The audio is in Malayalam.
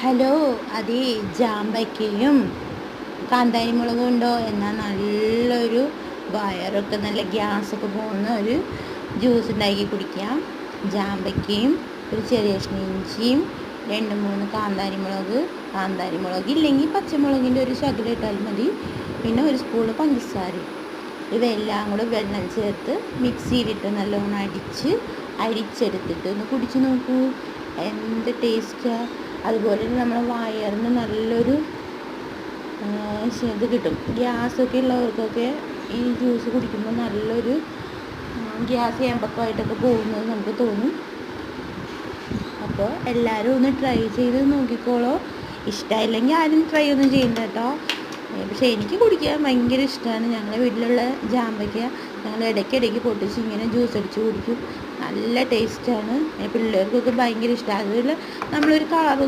ഹലോ, അതേ ജാമ്പയ്ക്കയും കാന്താരി മുളകും ഉണ്ടോ? എന്നാൽ നല്ലൊരു വയറൊക്കെ നല്ല ഗ്യാസൊക്കെ പോകുന്ന ഒരു ജ്യൂസ് ഉണ്ടാക്കി കുടിക്കാം. ജാമ്പയ്ക്കയും ഒരു ചെറിയ കഷ്ണം ഇഞ്ചിയും 2-3 കാന്താരി മുളക് ഇല്ലെങ്കിൽ പച്ചമുളകിൻ്റെ ഒരു ശകലം ഇട്ടാൽ മതി. പിന്നെ ഒരു സ്പൂണ് പഞ്ചസാരയും. ഇവയെല്ലാം കൂടെ വെള്ളം ചേർത്ത് മിക്സിയിലിട്ട് നല്ലോണം അരിച്ചെടുത്തിട്ട് ഒന്ന് കുടിച്ച് നോക്കൂ. എന്ത് ടേസ്റ്റാണ്! അതുപോലെ തന്നെ നമ്മുടെ വയറിന് നല്ലൊരു ഇത് കിട്ടും. ഗ്യാസൊക്കെ ഉള്ളവർക്കൊക്കെ ഈ ജ്യൂസ് കുടിക്കുമ്പോൾ നല്ലൊരു ഗ്യാസ് എമ്പക്കമായിട്ടൊക്കെ പോകുന്നത് നമുക്ക് തോന്നും. അപ്പോൾ എല്ലാവരും ഒന്ന് ട്രൈ ചെയ്ത് നോക്കിക്കോളൂ. ഇഷ്ടമായില്ലെങ്കിൽ ആരും ട്രൈ ഒന്നും ചെയ്യണ്ട കേട്ടോ. പക്ഷേ എനിക്ക് കുടിക്കാൻ ഭയങ്കര ഇഷ്ടമാണ്. ഞങ്ങളുടെ വീട്ടിലുള്ള ജാമ്പയ്ക്ക ഞങ്ങൾ ഇടയ്ക്കിടയ്ക്ക് പൊട്ടിച്ച് ഇങ്ങനെ ജ്യൂസ് അടിച്ച് കുടിക്കും. നല്ല ടേസ്റ്റാണ്. പിള്ളേർക്കൊക്കെ ഭയങ്കര ഇഷ്ടമാണ്. അതുപോലെ നമ്മളൊരു കളർ